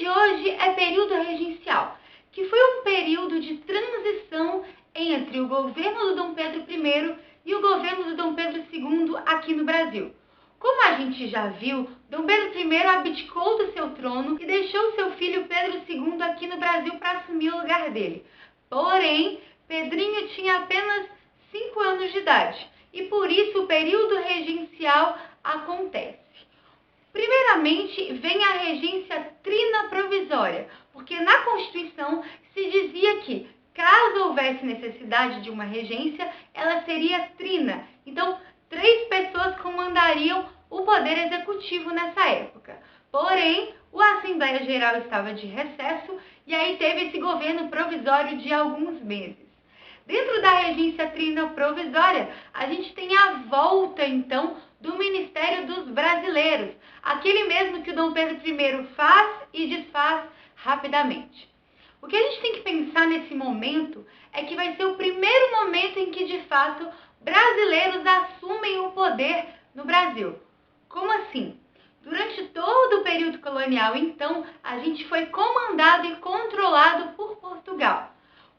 de hoje é período regencial, que foi um período de transição entre o governo do Dom Pedro I e o governo do Dom Pedro II aqui no Brasil. Como a gente já viu, Dom Pedro I abdicou do seu trono e deixou seu filho Pedro II aqui no Brasil para assumir o lugar dele. Porém, Pedrinho tinha apenas 5 anos de idade e por isso o período regencial acontece. Primeiramente, vem a regência trina provisória, porque na Constituição se dizia que, caso houvesse necessidade de uma regência, ela seria trina. Então, 3 pessoas comandariam o poder executivo nessa época. Porém, a Assembleia Geral estava de recesso e aí teve esse governo provisório de alguns meses. Dentro da regência trina provisória, a gente tem a volta, então, do Ministério dos Brasileiros, aquele mesmo que o Dom Pedro I faz e desfaz rapidamente. O que a gente tem que pensar nesse momento é que vai ser o primeiro momento em que, de fato, brasileiros assumem o poder no Brasil. Como assim? Durante todo o período colonial, então, a gente foi comandado e controlado por Portugal.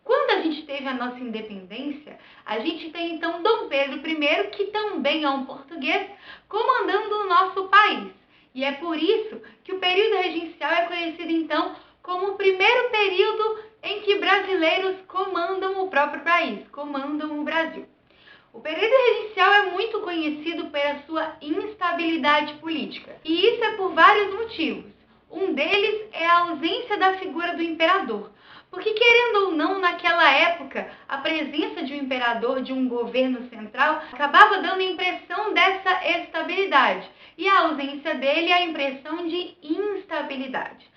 Quando a gente teve a nossa independência, a gente tem então Dom Pedro I, que também é um português, comandando o nosso país. E é por isso que o período regencial é conhecido então como o primeiro período em que brasileiros comandam o próprio país, comandam o Brasil. O período regencial é muito conhecido pela sua instabilidade política. E isso é por vários motivos. Um deles é a ausência da figura do imperador. Porque, querendo ou não, naquela época, a presença de um imperador, de um governo central, acabava dando a impressão dessa estabilidade. E a ausência dele é a impressão de instabilidade.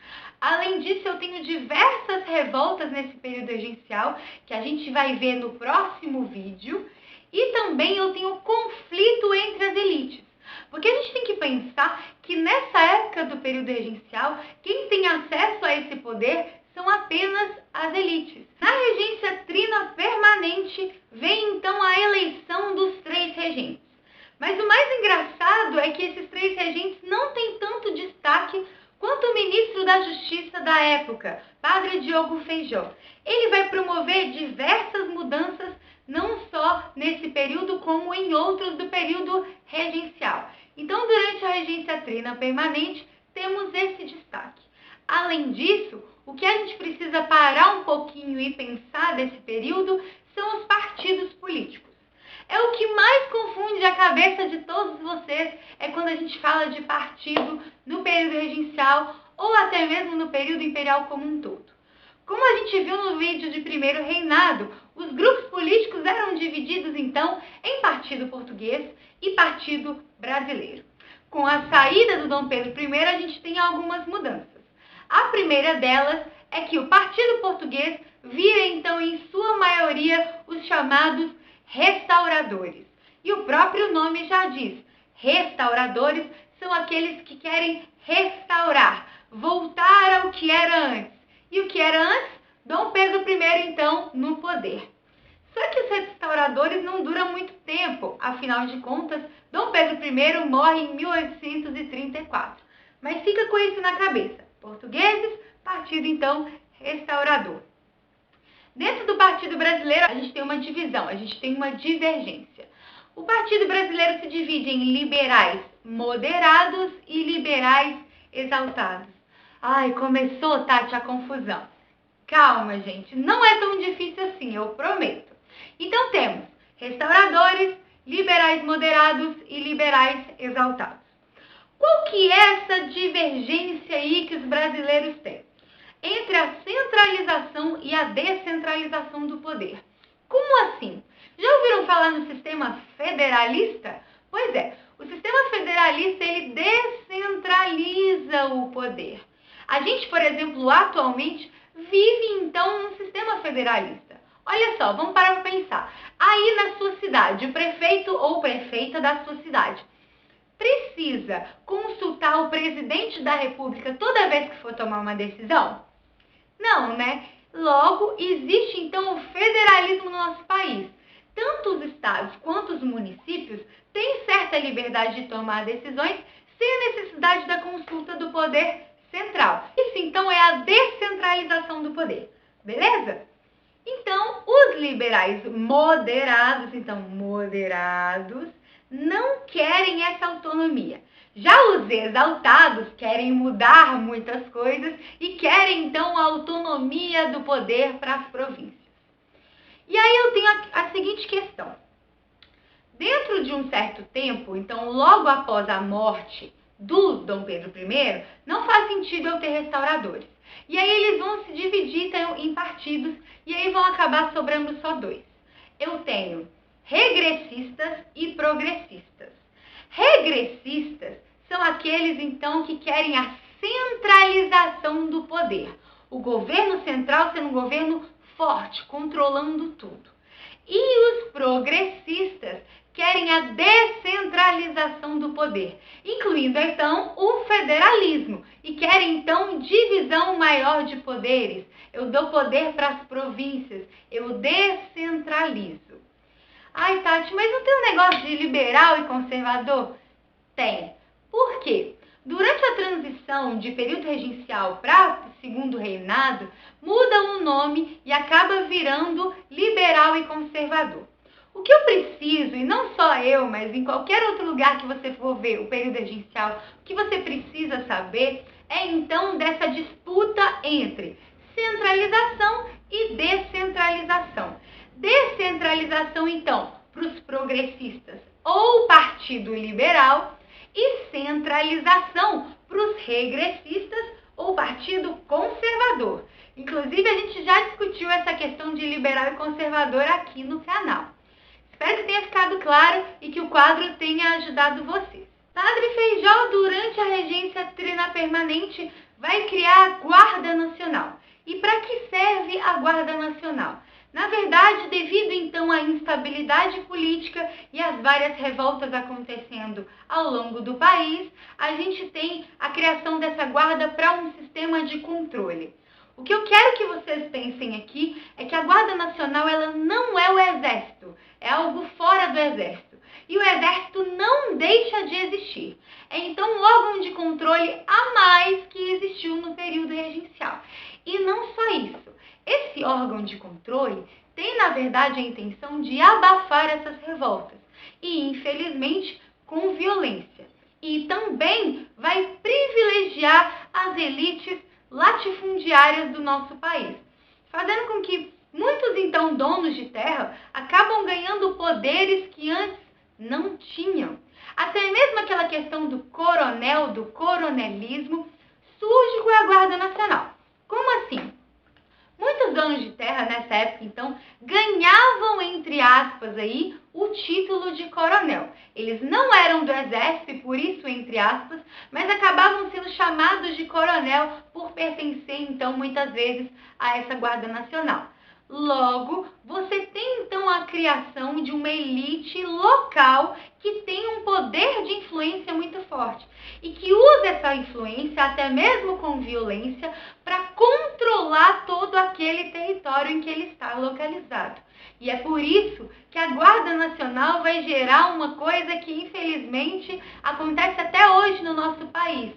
Além disso, eu tenho diversas revoltas nesse período regencial, que a gente vai ver no próximo vídeo. E também eu tenho conflito entre as elites. Porque a gente tem que pensar que nessa época do período regencial, quem tem acesso a esse poder são apenas as elites. Na regência trina permanente, vem então a eleição dos 3 regentes. Mas o mais engraçado é que esses 3 regentes não têm tanto destaque quanto o ministro da Justiça da época, Padre Diogo Feijó. Ele vai promover diversas mudanças, não só nesse período, como em outros do período regencial. Então, durante a regência trina permanente, temos esse destaque. Além disso, o que a gente precisa parar um pouquinho e pensar desse período são os partidos políticos. É o que mais confunde a cabeça de todos vocês é quando a gente fala de partido no período regencial ou até mesmo no período imperial como um todo. Como a gente viu no vídeo de primeiro reinado, os grupos políticos eram divididos então em partido português e partido brasileiro. Com a saída do Dom Pedro I, a gente tem algumas mudanças. A primeira delas é que o partido português vira então em sua maioria os chamados restauradores. E o próprio nome já diz, restauradores são aqueles que querem restaurar, voltar ao que era antes. E o que era antes? Dom Pedro I, então, no poder. Só que os restauradores não duram muito tempo, afinal de contas, Dom Pedro I morre em 1834. Mas fica com isso na cabeça. Portugueses, partido, então, restaurador. Dentro do Partido Brasileiro, a gente tem uma divisão, a gente tem uma divergência. O Partido Brasileiro se divide em liberais moderados e liberais exaltados. Ai, começou, Tati, a confusão. Calma, gente, não é tão difícil assim, eu prometo. Então temos restauradores, liberais moderados e liberais exaltados. Qual que é essa divergência aí que os brasileiros têm? Entre a centralização e a descentralização do poder. Como assim? Já ouviram falar no sistema federalista? Pois é, o sistema federalista ele descentraliza o poder. A gente, por exemplo, atualmente vive então num sistema federalista. Olha só, vamos parar para pensar. Aí na sua cidade, o prefeito ou prefeita da sua cidade precisa consultar o presidente da República toda vez que for tomar uma decisão? Não, né? Logo, existe então o federalismo no nosso país. Tanto os estados quanto os municípios têm certa liberdade de tomar decisões sem a necessidade da consulta do poder central. Isso, então, é a descentralização do poder, beleza? Então, os liberais moderados, não querem essa autonomia. Já os exaltados querem mudar muitas coisas e querem, então, a autonomia do poder para as províncias. E aí eu tenho a seguinte questão. Dentro de um certo tempo, então, logo após a morte do Dom Pedro I, não faz sentido eu ter restauradores. E aí eles vão se dividir em partidos e aí vão acabar sobrando só dois. Eu tenho regressistas e progressistas. Regressistas são aqueles, então, que querem a centralização do poder. O governo central sendo um governo forte, controlando tudo. E os progressistas querem a descentralização do poder, incluindo, então, o federalismo. E querem, então, divisão maior de poderes. Eu dou poder para as províncias, eu descentralizo. Ai, Tati, mas não tem um negócio de liberal e conservador? Tem. Por quê? Durante a transição de período regencial para segundo reinado, muda o nome e acaba virando liberal e conservador. O que eu preciso, e não só eu, mas em qualquer outro lugar que você for ver o período regencial, o que você precisa saber é então dessa disputa entre centralização e descentralização. Descentralização, então, para os progressistas ou Partido Liberal, e centralização para os regressistas ou Partido Conservador. Inclusive, a gente já discutiu essa questão de liberal e conservador aqui no canal. Espero que tenha ficado claro e que o quadro tenha ajudado vocês. Padre Feijó, durante a regência trina permanente, vai criar a Guarda Nacional. E para que serve a Guarda Nacional? Na verdade, devido então à instabilidade política e às várias revoltas acontecendo ao longo do país, a gente tem a criação dessa guarda para um sistema de controle. O que eu quero que vocês pensem aqui é que a Guarda Nacional ela não é o Exército, é algo fora do Exército. E o Exército não deixa de existir. É então um órgão de controle a mais que existiu no período regencial. E não só isso. Esse órgão de controle tem, na verdade, a intenção de abafar essas revoltas e, infelizmente, com violência. E também vai privilegiar as elites latifundiárias do nosso país, fazendo com que muitos, então, donos de terra acabam ganhando poderes que antes não tinham. Até mesmo aquela questão do coronel, do coronelismo, surge com a Guarda Nacional. Como assim? Muitos donos de terra nessa época, então, ganhavam, entre aspas, aí, o título de coronel. Eles não eram do exército e por isso, entre aspas, mas acabavam sendo chamados de coronel por pertencer, então, muitas vezes a essa Guarda Nacional. Logo, você tem então a criação de uma elite local que tem um poder de influência muito forte e que usa essa influência, até mesmo com violência, para controlar todo aquele território em que ele está localizado. E é por isso que a Guarda Nacional vai gerar uma coisa que, infelizmente, acontece até hoje no nosso país,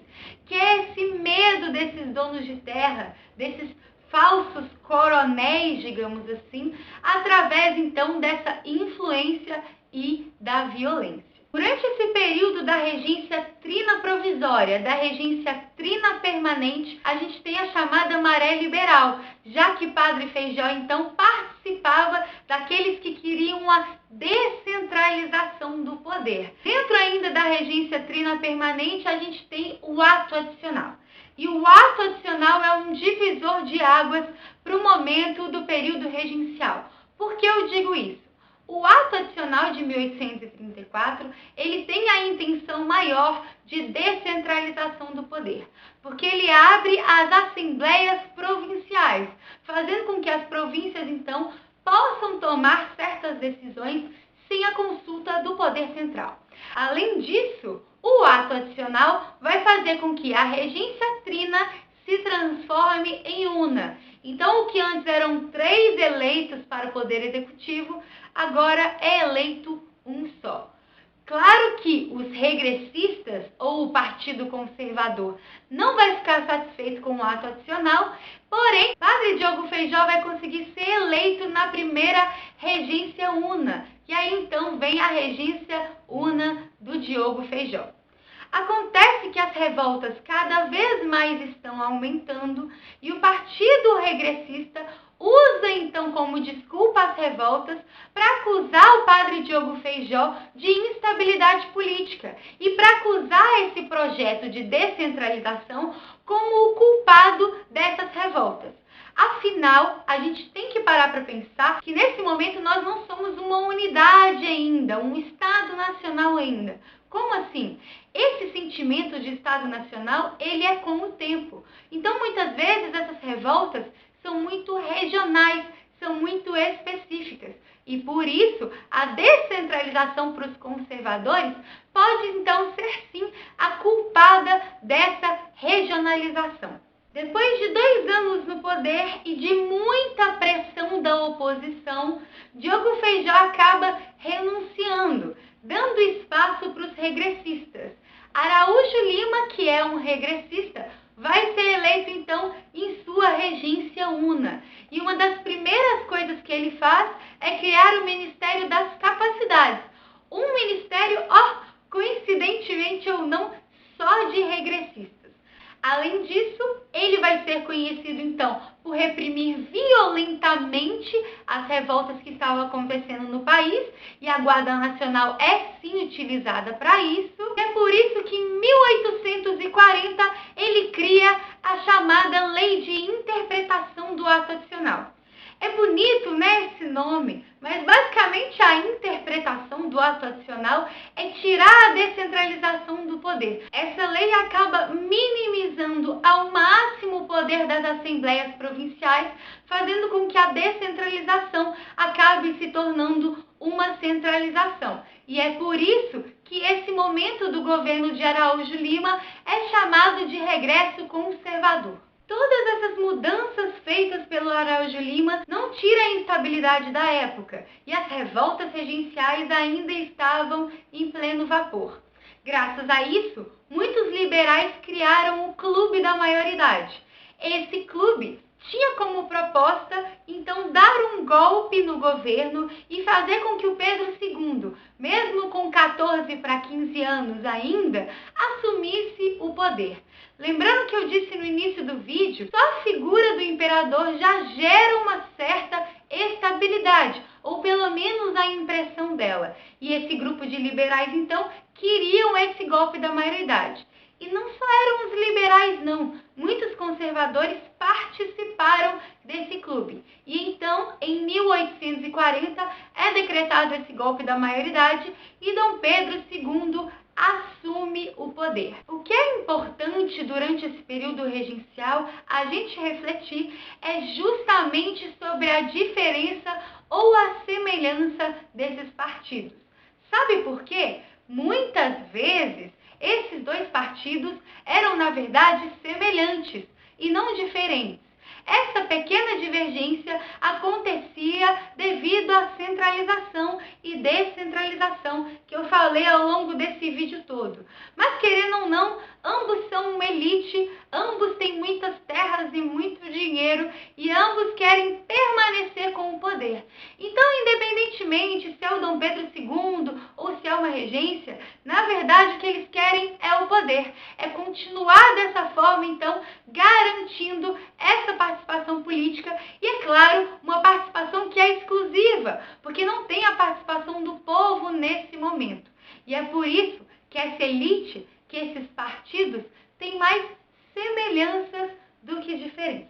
que é esse medo desses donos de terra, desses falsos coronéis, digamos assim, através então dessa influência e da violência. Durante esse período da regência trina provisória, da regência trina permanente, a gente tem a chamada maré liberal, já que Padre Feijó então participava daqueles que queriam a descentralização do poder. Dentro ainda da regência trina permanente, a gente tem o ato adicional. E o ato adicional é um divisor de águas para o momento do período regencial. Por que eu digo isso? O ato adicional de 1834, ele tem a intenção maior de descentralização do poder, porque ele abre as assembleias provinciais, fazendo com que as províncias, então, possam tomar certas decisões sem a consulta do poder central. Além disso, o ato adicional vai fazer com que a regência trina se transforme em una. Então, o que antes eram 3 eleitos para o poder executivo, agora é eleito um só. Claro que os regressistas ou o Partido Conservador não vai ficar satisfeito com o ato adicional, porém, Padre Diogo Feijó vai conseguir ser eleito na primeira regência una, e aí então vem a regência una do Diogo Feijó. Acontece que as revoltas cada vez mais estão aumentando e o Partido Regressista usa então como desculpa as revoltas para acusar o padre Diogo Feijó de instabilidade política e para acusar esse projeto de descentralização como o culpado dessas revoltas. Afinal, a gente tem que parar para pensar que nesse momento nós não somos uma unidade ainda, um Estado nacional ainda. Como assim? Esse sentimento de Estado nacional, ele é com o tempo. Então, muitas vezes, essas revoltas são muito regionais, são muito específicas. E, por isso, a descentralização para os conservadores pode, então, ser, sim, a culpada dessa regionalização. Depois de 2 anos no poder e de muita pressão da oposição, Diogo Feijó acaba renunciando, dando espaço para os regressistas. Araújo Lima, que é um regressista, vai ser eleito então em sua regência una. E uma das primeiras coisas que ele faz é criar o Ministério das Capacidades. Um ministério, coincidentemente ou não, só de regressistas. Além disso, ele vai ser conhecido, então, por reprimir violentamente as revoltas que estavam acontecendo no país, e a Guarda Nacional é, sim, utilizada para isso. É por isso que, em 1840, ele cria a chamada Lei de Interpretação do Ato Adicional. É bonito, né, esse nome, mas basicamente a interpretação do ato adicional é tirar a descentralização do poder. Essa lei acaba minimizando ao máximo o poder das assembleias provinciais, fazendo com que a descentralização acabe se tornando uma centralização. E é por isso que esse momento do governo de Araújo Lima é chamado de regresso conservador. Todas essas mudanças feitas pelo Araújo Lima não tiram a instabilidade da época, e as revoltas regenciais ainda estavam em pleno vapor. Graças a isso, muitos liberais criaram o Clube da Maioridade. Esse clube tinha como proposta, então, dar um golpe no governo e fazer com que o Pedro II, mesmo com 14 para 15 anos ainda, assumisse o poder. Lembrando que eu disse no início do vídeo, só a figura do imperador já gera uma certa estabilidade, ou pelo menos a impressão dela. E esse grupo de liberais, então, queriam esse golpe da maioridade. E não só eram os liberais, não. Muitos conservadores participaram desse clube. E então, em 1840, é decretado esse golpe da maioridade e Dom Pedro II assume o poder. O que é importante durante esse período regencial a gente refletir é justamente sobre a diferença ou a semelhança desses partidos. Sabe por quê? Muitas vezes esses dois partidos eram, na verdade, semelhantes e não diferentes. Essa pequena divergência acontecia devido à centralização e descentralização que eu falei ao longo desse vídeo todo. Mas, querendo ou não, ambos são uma elite, ambos têm muitas terras e muito dinheiro e ambos querem permanecer com o poder. Então, independentemente se é o Dom Pedro II ou se é uma regência, na verdade o que eles querem é o poder. É continuar dessa forma, então, garantindo essa participação política e, é claro, uma participação que é exclusiva, porque não tem a participação do povo nesse momento. E é por isso que essa elite, que esses partidos, têm mais semelhanças do que diferenças.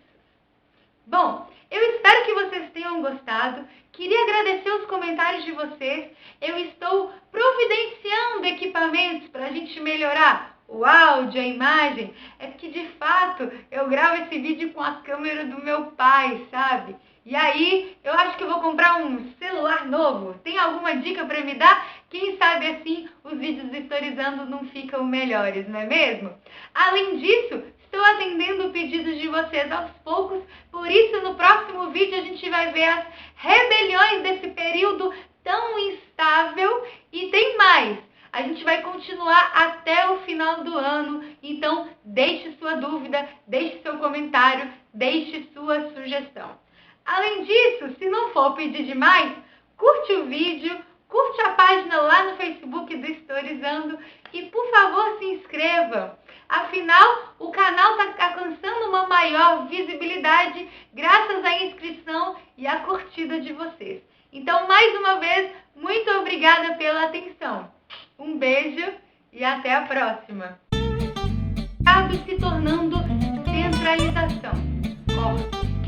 Bom, eu espero que vocês tenham gostado. Queria agradecer os comentários de vocês. Eu estou providenciando equipamentos para a gente melhorar o áudio, a imagem. É que, de fato, eu gravo esse vídeo com a câmera do meu pai, sabe? E aí, eu acho que eu vou comprar um celular novo. Tem alguma dica para me dar? Quem sabe assim os vídeos historizando não ficam melhores, não é mesmo? Além disso, estou atendendo pedidos de vocês aos poucos, por isso no próximo vídeo a gente vai ver as rebeliões desse período tão instável e tem mais. A gente vai continuar até o final do ano, então deixe sua dúvida, deixe seu comentário, deixe sua sugestão. Além disso, se não for pedir demais, curte o vídeo, curte a página lá no Facebook do Historizando e, por favor, se inscreva. Afinal, o canal está alcançando uma maior visibilidade graças à inscrição e à curtida de vocês. Então, mais uma vez, muito obrigada pela atenção. Um beijo e até a próxima. Acaba se tornando centralização. Corte.